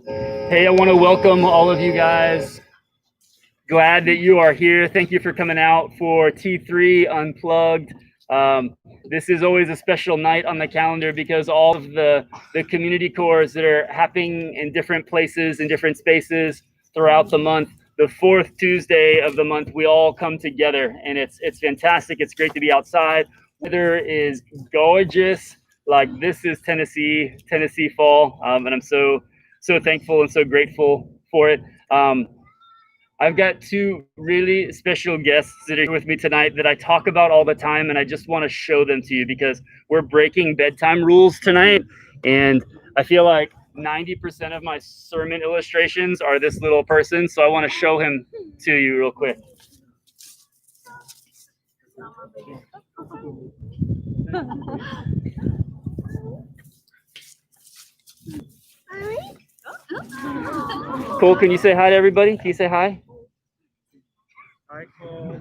Hey, I want to welcome all of you guys. Glad that you are here. Thank you for coming out for T3 Unplugged. This is always a special night on the calendar because all of the community cores that are happening in different places, in different spaces throughout the month. The fourth Tuesday of the month, we all come together, and it's fantastic. It's great to be outside. Weather is gorgeous. Like, this is Tennessee fall, and I'm so thankful and so grateful for it. I've got two really special guests that are here with me tonight that I talk about all the time, and I just want to show them to you because we're breaking bedtime rules tonight. And I feel like 90% of my sermon illustrations are this little person, so I want to show him to you real quick. Cole, can you say hi to everybody? Can you say hi? Hi, Cole.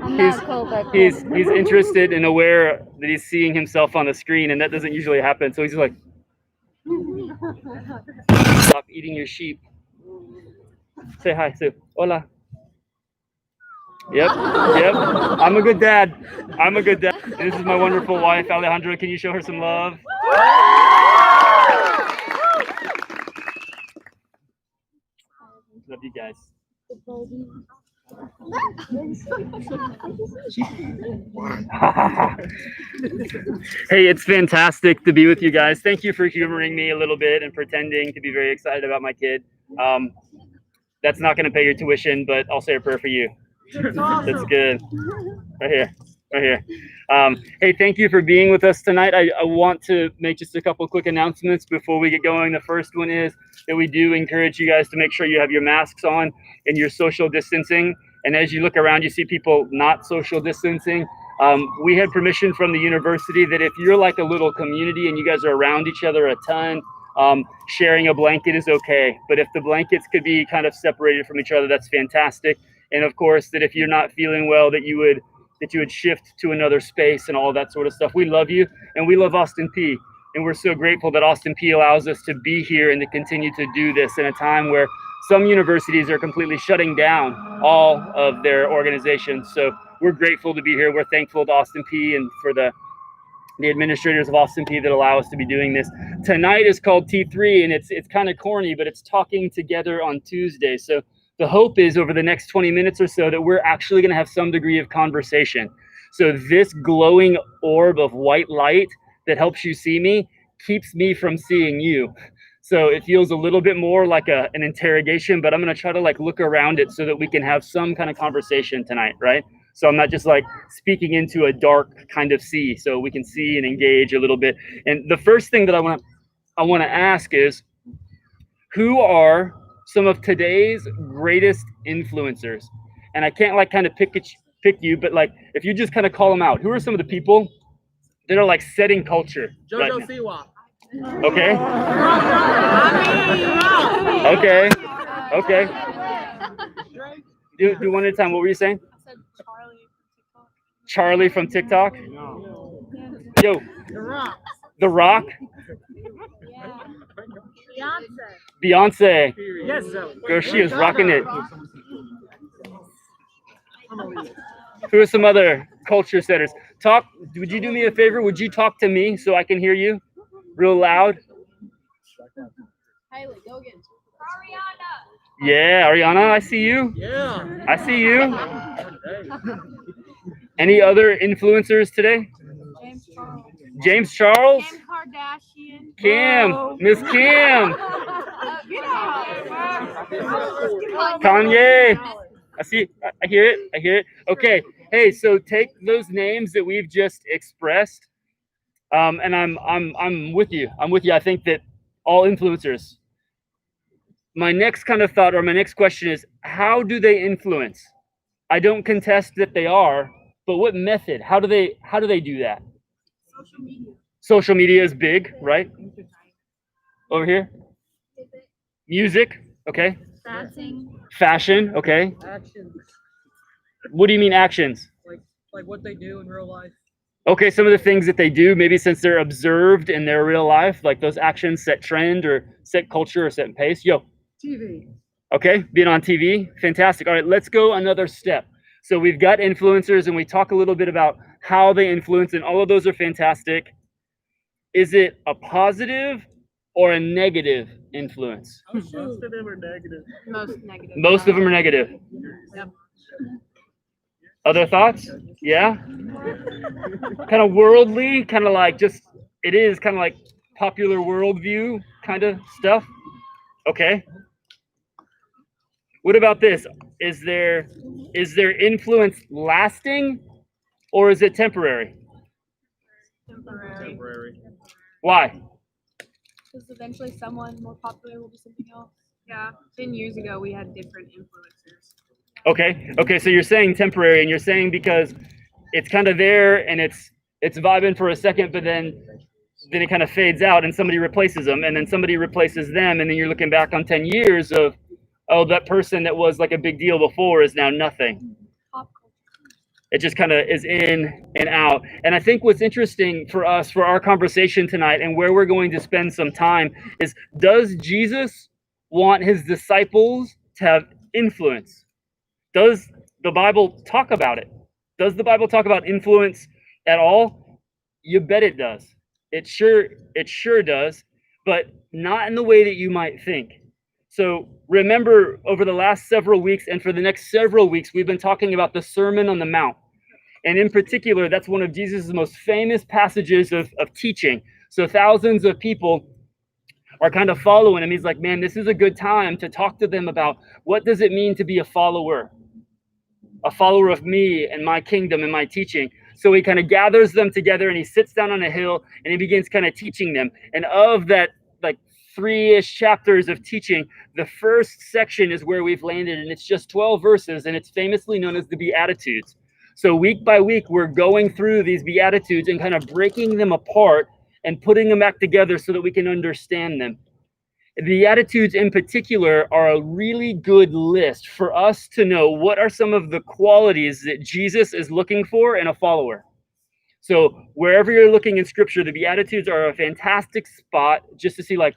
I'm not Cole, but Cole. He's interested and aware that he's seeing himself on the screen, and that doesn't usually happen. So he's like, stop eating your sheep. Say hi, Sue. Hola. Yep. I'm a good dad. And this is my wonderful wife, Alejandra. Can you show her some love? Love you guys. Hey, it's fantastic to be with you guys. Thank you for humoring me a little bit and pretending to be very excited about my kid. That's not going to pay your tuition, but I'll say a prayer for you. That's good. Right here. Hey, thank you for being with us tonight. I want to make just a couple quick announcements before we get going. The first one is that we do encourage you guys to make sure you have your masks on and your social distancing. And as you look around, you see people not social distancing. We had permission from the university that if you're like a little community and you guys are around each other a ton, sharing a blanket is okay. But if the blankets could be kind of separated from each other, that's fantastic. And of course, that if you're not feeling well, that you would shift to another space and all that sort of stuff. We love you, and we love Austin Peay. And we're so grateful that Austin Peay allows us to be here and to continue to do this in a time where some universities are completely shutting down all of their organizations. So we're grateful to be here. We're thankful to Austin Peay and for the administrators of Austin Peay that allow us to be doing this. Tonight is called T3, and it's kind of corny, but it's talking together on Tuesday. So the hope is over the next 20 minutes or so that we're actually going to have some degree of conversation. So this glowing orb of white light that helps you see me keeps me from seeing you. So it feels a little bit more like an interrogation, but I'm going to try to like look around it so that we can have some kind of conversation tonight, right? So I'm not just like speaking into a dark kind of sea, so we can see and engage a little bit. And the first thing that I want to ask is, who are some of today's greatest influencers? And I can't like kind of pick you, but like if you just kind of call them out, who are some of the people that are like setting culture? Jojo right Siwa. Okay. Do one at a time. What were you saying? I said Charlie from TikTok. No. Yo, The Rock. The Rock. Yeah. Beyonce. Yes, sir. Girl, she is rocking it. Who are some other culture setters? Would you do me a favor? Would you talk to me so I can hear you real loud? Haley, go get Yeah, Ariana, I see you. Yeah. I see you. Any other influencers today? James Charles. James Charles? Kim Kardashian. Kim. Miss Kim. You know. Kanye. I hear it. Okay. Hey, so take those names that we've just expressed, and I'm with you. I think that all influencers. My next kind of thought, or my next question is, how do they influence? I don't contest that they are, but what method? How do they do that? Social media. Social media is big, right? Over here. Music, okay. Fashion, okay. Actions. What do you mean actions? Like what they do in real life. Okay, some of the things that they do, maybe since they're observed in their real life, like those actions set trend or set culture or set pace. Yo, TV. okay, being on TV, fantastic. All right, let's go another step. So we've got influencers and we talk a little bit about how they influence, and all of those are fantastic. Is it a positive or a negative influence? Most of them are negative. Most negative. Most of them are negative. Yep. Other thoughts? Yeah? Kind of worldly, kind of like just, it is kind of like popular worldview kind of stuff. Okay. What about this? Is their influence lasting or is it temporary? Temporary. Why? Because eventually someone more popular will do something else. Yeah. 10 years ago, we had different influencers. Okay, so you're saying temporary, and you're saying because it's kind of there and it's vibing for a second, but then it kind of fades out and somebody replaces them, and then somebody replaces them, and then you're looking back on 10 years of, oh, that person that was like a big deal before is now nothing. Pop culture. It just kind of is in and out. And I think what's interesting for us, for our conversation tonight, and where we're going to spend some time is, does Jesus want his disciples to have influence? Does the Bible talk about it? Does the Bible talk about influence at all? You bet it does. It sure does, but not in the way that you might think. So remember, over the last several weeks and for the next several weeks, we've been talking about the Sermon on the Mount. And in particular, that's one of Jesus' most famous passages of teaching. So thousands of people are kind of following him. He's like, man, this is a good time to talk to them about what does it mean to be a follower of me and my kingdom and my teaching. So he kind of gathers them together and he sits down on a hill and he begins kind of teaching them. And of that, like 3-ish chapters of teaching, the first section is where we've landed, and it's just 12 verses, and it's famously known as the Beatitudes. So week by week, we're going through these Beatitudes and kind of breaking them apart and putting them back together so that we can understand them. The Beatitudes in particular are a really good list for us to know what are some of the qualities that Jesus is looking for in a follower. So wherever you're looking in Scripture, the Beatitudes are a fantastic spot just to see, like,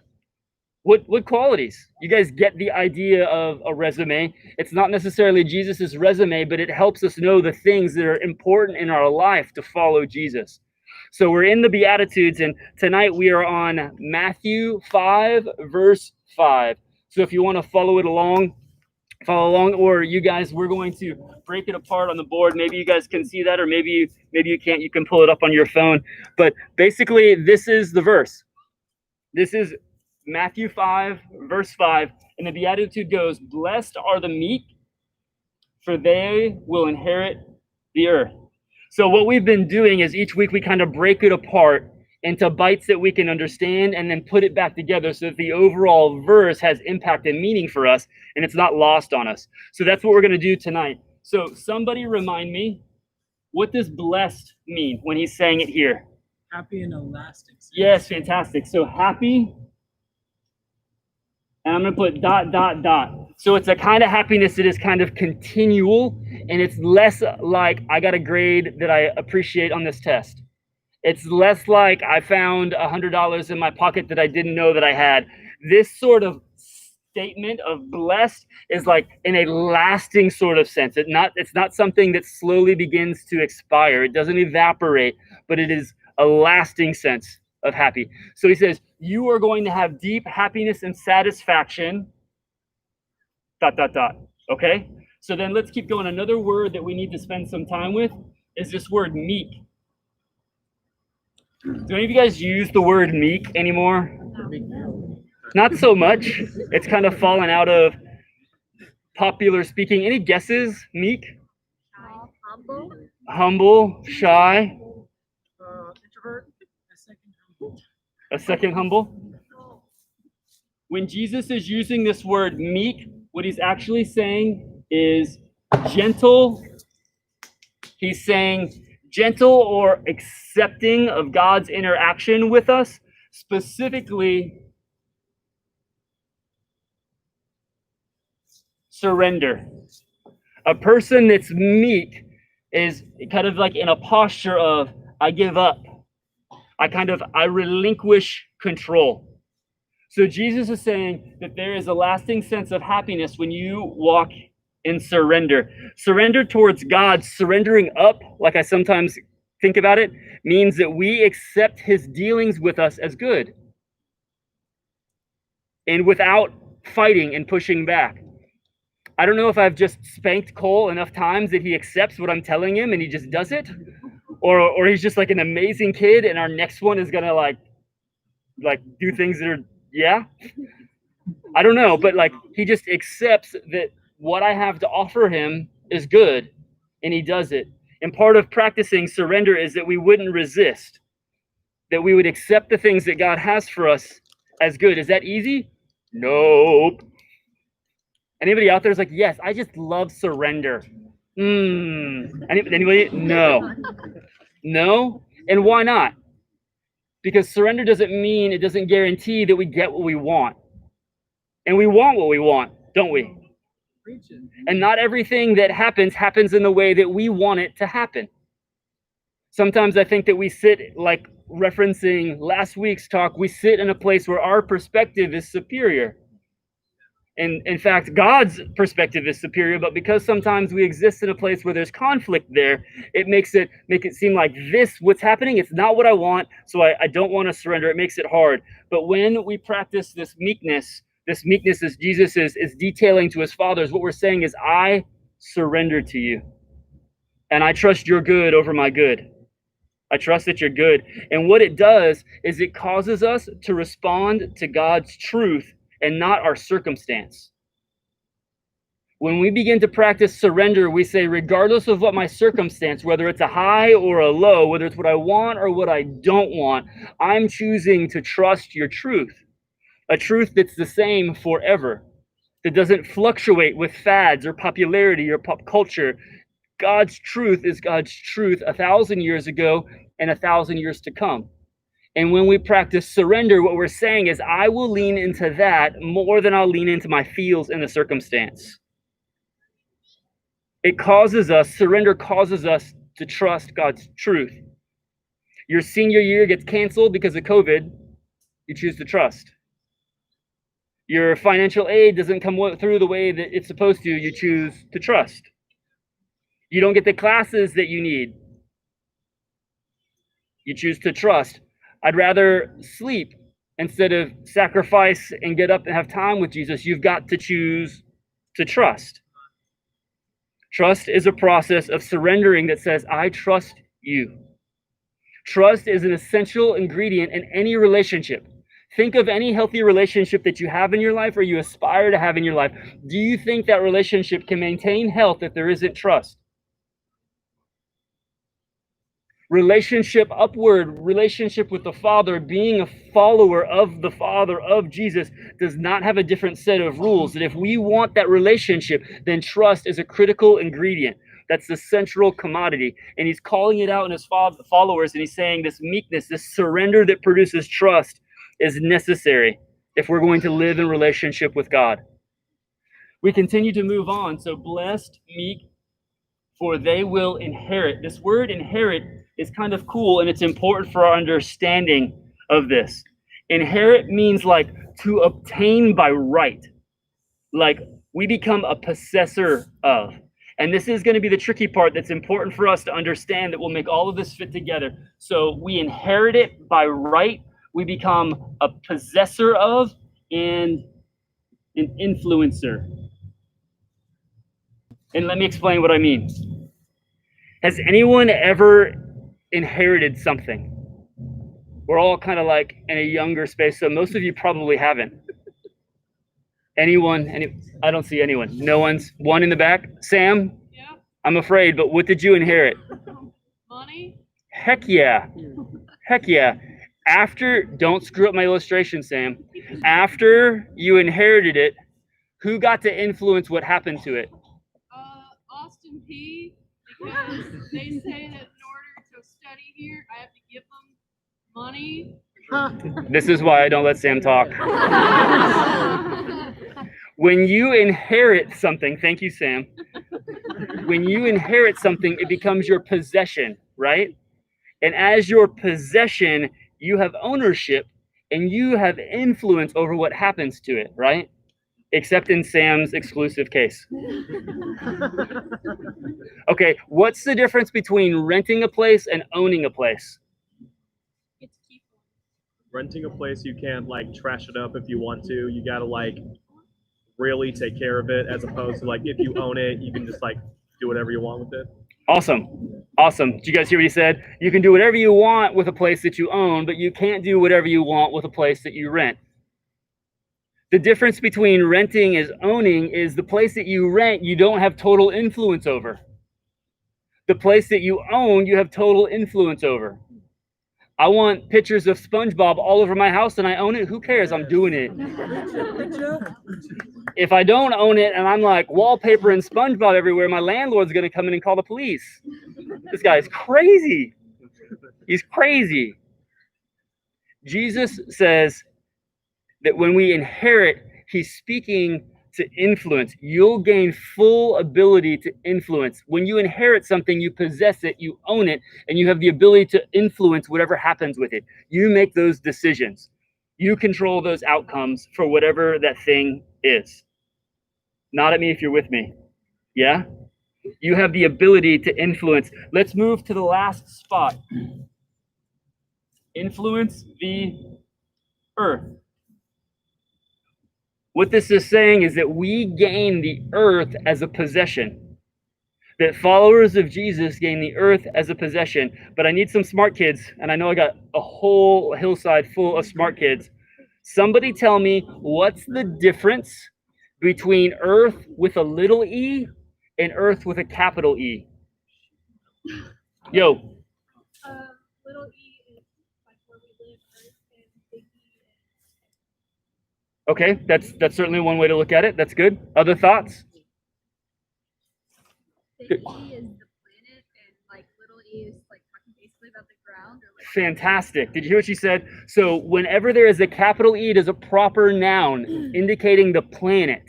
what qualities? You guys get the idea of a resume. It's not necessarily Jesus's resume, but it helps us know the things that are important in our life to follow Jesus. So we're in the Beatitudes, and tonight we are on Matthew 5, verse 5. So if you want to follow along, or you guys, we're going to break it apart on the board. Maybe you guys can see that, or maybe you can't. You can pull it up on your phone. But basically, this is the verse. This is Matthew 5, verse 5. And the Beatitude goes, "Blessed are the meek, for they will inherit the earth." So what we've been doing is each week we kind of break it apart into bites that we can understand and then put it back together so that the overall verse has impact and meaning for us and it's not lost on us. So that's what we're going to do tonight. So somebody remind me, what does blessed mean when he's saying it here? Happy and elastic. Yes, fantastic. So happy, and I'm going to put ... So it's a kind of happiness that is kind of continual, and it's less like I got a grade that I appreciate on this test. It's less like I found $100 in my pocket that I didn't know that I had. This sort of statement of blessed is like in a lasting sort of sense. It's not something that slowly begins to expire. It doesn't evaporate, but it is a lasting sense of happy. So he says, you are going to have deep happiness and satisfaction ... Okay? So then let's keep going. Another word that we need to spend some time with is this word meek. Do any of you guys use the word meek anymore? Not so much. It's kind of fallen out of popular speaking. Any guesses? Meek? Humble. Humble, shy, Introvert. a second humble. When Jesus is using this word meek, what he's actually saying is gentle. He's saying gentle or accepting of God's interaction with us, specifically surrender. A person that's meek is kind of like in a posture of, I give up. I relinquish control. So Jesus is saying that there is a lasting sense of happiness when you walk in surrender. Surrender towards God, surrendering up, like I sometimes think about it, means that we accept his dealings with us as good. And without fighting and pushing back. I don't know if I've just spanked Cole enough times that he accepts what I'm telling him and he just does it. Or he's just like an amazing kid and our next one is gonna like do things that are, yeah. I don't know, but like he just accepts that what I have to offer him is good and he does it. And part of practicing surrender is that we wouldn't resist, that we would accept the things that God has for us as good. Is that easy? Nope. Anybody out there is like, yes, I just love surrender. Anybody? No. No? And why not? Because surrender it doesn't guarantee that we get what we want. And we want what we want, don't we? And not everything that happens in the way that we want it to happen. Sometimes I think that we sit, like referencing last week's talk, we sit in a place where our perspective is superior. And in fact, God's perspective is superior, but because sometimes we exist in a place where there's conflict there, it make it seem like what's happening, it's not what I want, so I don't want to surrender. It makes it hard. But when we practice this meekness as Jesus is detailing to his fathers, what we're saying is, I surrender to you. And I trust your good over my good. I trust that you're good. And what it does is it causes us to respond to God's truth and not our circumstance. When we begin to practice surrender, we say, regardless of what my circumstance, whether it's a high or a low, whether it's what I want or what I don't want, I'm choosing to trust your truth. A truth that's the same forever, that doesn't fluctuate with fads or popularity or pop culture. God's truth is God's truth 1,000 years ago and 1,000 years to come. And when we practice surrender, what we're saying is, I will lean into that more than I'll lean into my feels in the circumstance. Surrender causes us to trust God's truth. Your senior year gets canceled because of COVID, you choose to trust. Your financial aid doesn't come through the way that it's supposed to, you choose to trust. You don't get the classes that you need, you choose to trust. I'd rather sleep instead of sacrifice and get up and have time with Jesus. You've got to choose to trust. Trust is a process of surrendering that says, I trust you. Trust is an essential ingredient in any relationship. Think of any healthy relationship that you have in your life or you aspire to have in your life. Do you think that relationship can maintain health if there isn't trust? Relationship with the Father, being a follower of the Father, of Jesus, does not have a different set of rules. And if we want that relationship, then trust is a critical ingredient. That's the central commodity. And he's calling it out in his followers, and he's saying this meekness, this surrender that produces trust is necessary if we're going to live in relationship with God. We continue to move on. So blessed, meek, for they will inherit. This word inherit is kind of cool, and it's important for our understanding of this. Inherit means like to obtain by right. Like we become a possessor of. And this is going to be the tricky part that's important for us to understand that will make all of this fit together. So we inherit it by right. We become a possessor of and an influencer. And let me explain what I mean. Has anyone ever inherited something? We're all kind of like in a younger space, so most of you probably haven't. Anyone? I don't see anyone. No one's. One in the back. Sam? Yeah. I'm afraid, but what did you inherit? Money? Heck yeah. Heck yeah. Don't screw up my illustration, Sam. After you inherited it, who got to influence what happened to it? Austin P. Because they say that in order to study here, I have to give them money. This is why I don't let Sam talk. When you inherit something, thank you, Sam. When you inherit something, it becomes your possession, right? And as your possession, you have ownership and you have influence over what happens to it, right? Except in Sam's exclusive case. Okay, what's the difference between renting a place and owning a place? It's keep Renting a place, you can't like trash it up if you want to. You gotta like really take care of it, as opposed to like if you own it, you can just like do whatever you want with it. Awesome. Did you guys hear what he said? You can do whatever you want with a place that you own, but you can't do whatever you want with a place that you rent. The difference between renting and owning is the place that you rent, you don't have total influence over. The place that you own, you have total influence over. I want pictures of SpongeBob all over my house and I own it. Who cares? I'm doing it. If I don't own it and I'm like wallpapering SpongeBob everywhere, my landlord's going to come in and call the police. This guy's crazy. He's crazy. Jesus says that when we inherit, he's speaking to influence. You'll gain full ability to influence. When you inherit something, you possess it, you own it, and you have the ability to influence whatever happens with it. You make those decisions. You control those outcomes for whatever that thing is. Nod at me if you're with me. Yeah? You have the ability to influence. Let's move to the last spot. Influence the earth. What this is saying is that we gain the earth as a possession. That followers of Jesus gain the earth as a possession. But I need some smart kids, and I know I got a whole hillside full of smart kids. Somebody tell me, what's the difference between earth with a little e and earth with a capital E? Yo. little e is like where we live, earth, and big E is Okay, that's certainly one way to look at it. That's good. Other thoughts? Big E is the planet, and like little E is like talking basically about the ground, or like. Fantastic. Did you hear what she said? So whenever there is a capital E, it is a proper noun indicating the planet.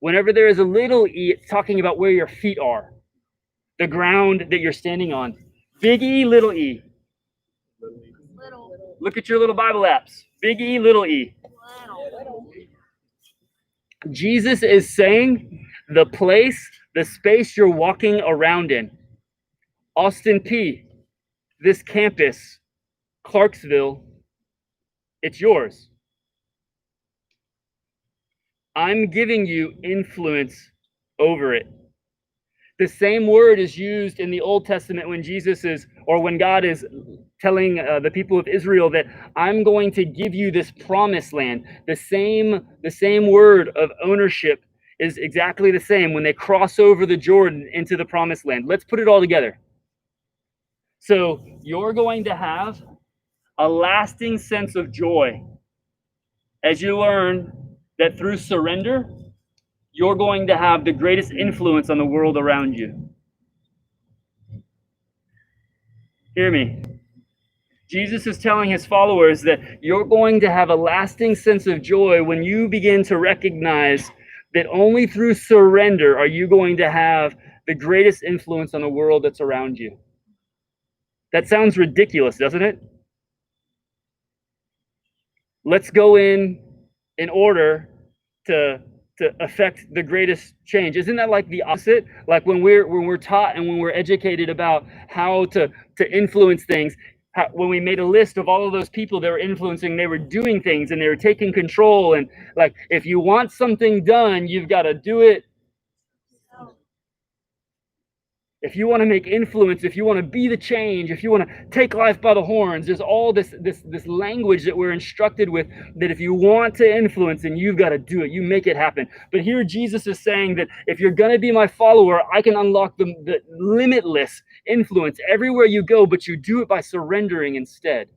Whenever there is a little e, it's talking about where your feet are, the ground that you're standing on. Big E, little e. Little. Look at your little Bible apps. Big E, little e. Jesus is saying the place, the space you're walking around in. Austin P, this campus, Clarksville, it's yours. I'm giving you influence over it. The same word is used in the Old Testament when Jesus is, or when God is telling the people of Israel that I'm going to give you this promised land. The same word of ownership is exactly the same when they cross over the Jordan into the promised land. Let's put it all together. So you're going to have a lasting sense of joy as you learn that through surrender, you're going to have the greatest influence on the world around you. Hear me. Jesus is telling his followers that you're going to have a lasting sense of joy when you begin to recognize that only through surrender are you going to have the greatest influence on the world that's around you. That sounds ridiculous, doesn't it? Let's go in order to affect the greatest change. Isn't that like the opposite? Like when we're taught and when we're educated about how to influence things, when we made a list of all of those people that were influencing, they were doing things and they were taking control, and like if you want something done, you've got to do it. If you want to make influence, if you want to be the change, if you want to take life by the horns, there's all this language that we're instructed with, that if you want to influence, then you've got to do it. You make it happen. But here Jesus is saying that if you're going to be my follower, I can unlock the limitless influence everywhere you go, but you do it by surrendering instead.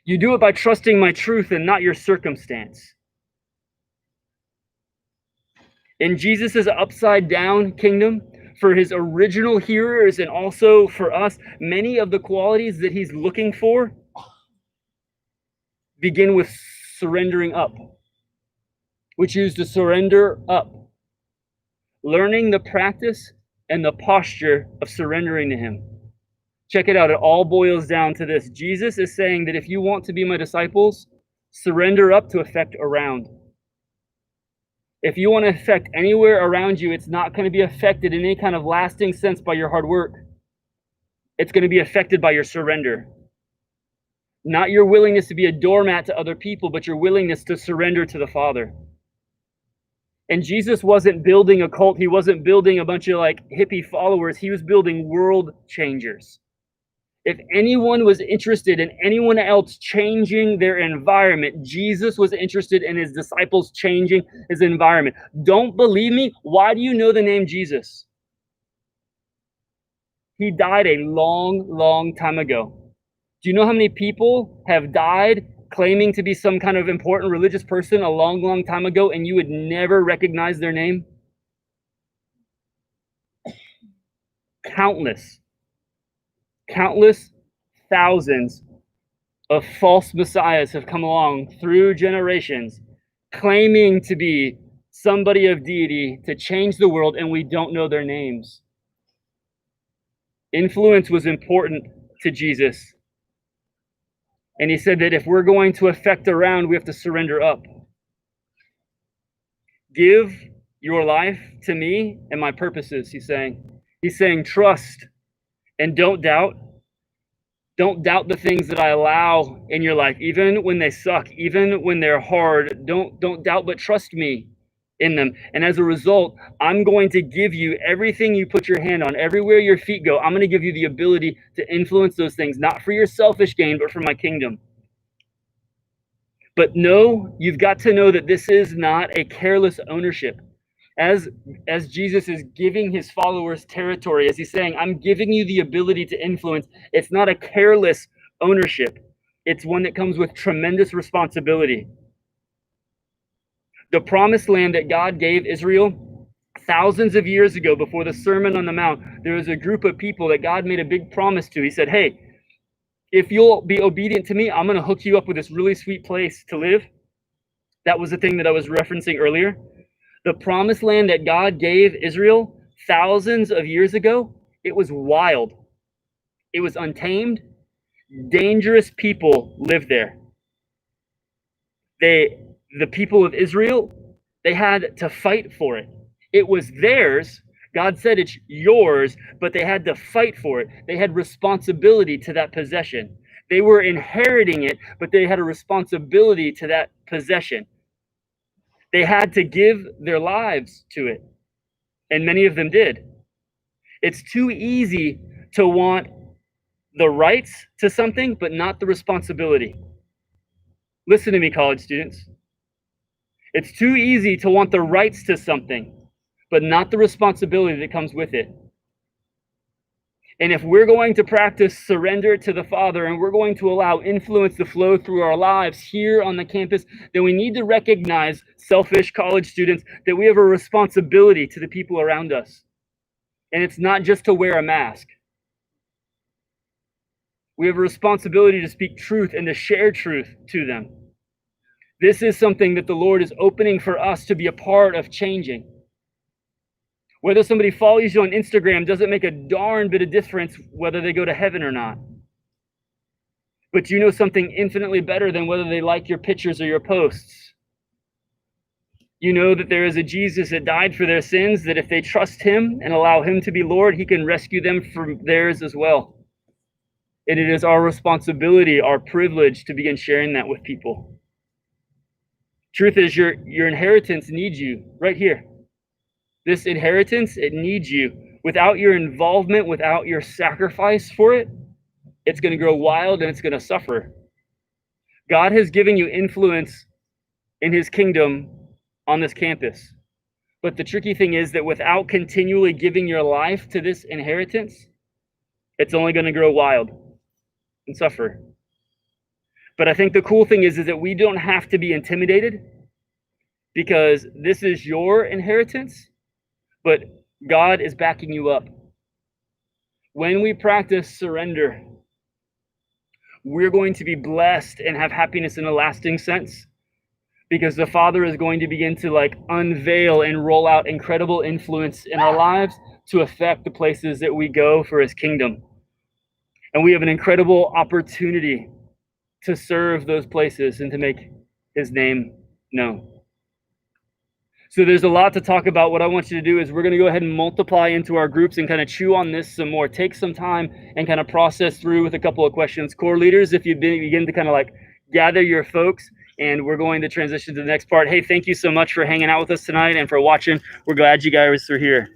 You do it by trusting my truth and not your circumstance. In Jesus's upside down kingdom, for his original hearers and also for us, many of the qualities that he's looking for begin with surrendering up. We choose to surrender up, learning the practice and the posture of surrendering to him. Check it out. It all boils down to this. Jesus is saying that if you want to be my disciples, surrender up to affect around. If you want to affect anywhere around you, it's not going to be affected in any kind of lasting sense by your hard work. It's going to be affected by your surrender. Not your willingness to be a doormat to other people, but your willingness to surrender to the Father. And Jesus wasn't building a cult. He wasn't building a bunch of like hippie followers. He was building world changers. If anyone was interested in anyone else changing their environment, Jesus was interested in his disciples changing his environment. Don't believe me? Why do you know the name Jesus? He died a long, long time ago. Do you know how many people have died claiming to be some kind of important religious person a long, long time ago, and you would never recognize their name? Countless thousands of false messiahs have come along through generations claiming to be somebody of deity to change the world, and we don't know their names. Influence was important to Jesus. And he said that if we're going to affect around, we have to surrender up. Give your life to me and my purposes, he's saying. He's saying trust and don't doubt. Don't doubt the things that I allow in your life, even when they suck, even when they're hard. Don't doubt, but trust me in them. And as a result, I'm going to give you everything you put your hand on, everywhere your feet go. I'm going to give you the ability to influence those things, not for your selfish gain, but for my kingdom. But no, you've got to know that this is not a careless ownership. As Jesus is giving his followers territory, as he's saying, I'm giving you the ability to influence, it's not a careless ownership. It's one that comes with tremendous responsibility. The promised land that God gave Israel thousands of years ago, before the Sermon on the Mount, there was a group of people that God made a big promise to. He said, hey, if you'll be obedient to me, I'm going to hook you up with this really sweet place to live. That was the thing that I was referencing earlier. The promised land that God gave Israel thousands of years ago, it was wild. It was untamed. Dangerous people lived there. The people of Israel, they had to fight for it. It was theirs. God said it's yours, but they had to fight for it. They had responsibility to that possession. They were inheriting it, but they had a responsibility to that possession. They had to give their lives to it, and many of them did. It's too easy to want the rights to something, but not the responsibility. Listen to me, college students. It's too easy to want the rights to something, but not the responsibility that comes with it. And if we're going to practice surrender to the Father, and we're going to allow influence to flow through our lives here on the campus, then we need to recognize, selfish college students, that we have a responsibility to the people around us. And it's not just to wear a mask. We have a responsibility to speak truth and to share truth to them. This is something that the Lord is opening for us to be a part of changing. Whether somebody follows you on Instagram doesn't make a darn bit of difference whether they go to heaven or not. But you know something infinitely better than whether they like your pictures or your posts. You know that there is a Jesus that died for their sins, that if they trust him and allow him to be Lord, he can rescue them from theirs as well. And it is our responsibility, our privilege to begin sharing that with people. Truth is, your inheritance needs you right here. This inheritance, it needs you. Without your involvement, without your sacrifice for it, it's going to grow wild and it's going to suffer. God has given you influence in his kingdom on this campus. But the tricky thing is that without continually giving your life to this inheritance, it's only going to grow wild and suffer. But I think the cool thing is that we don't have to be intimidated, because this is your inheritance, but God is backing you up. When we practice surrender, we're going to be blessed and have happiness in a lasting sense, because the Father is going to begin to unveil and roll out incredible influence in our lives to affect the places that we go for his kingdom. And we have an incredible opportunity to serve those places and to make his name known. So there's a lot to talk about. What I want you to do is we're going to go ahead and multiply into our groups and kind of chew on this some more. Take some time and kind of process through with a couple of questions. Core leaders, if you begin to kind of like gather your folks, and we're going to transition to the next part. Hey, thank you so much for hanging out with us tonight and for watching. We're glad you guys are here.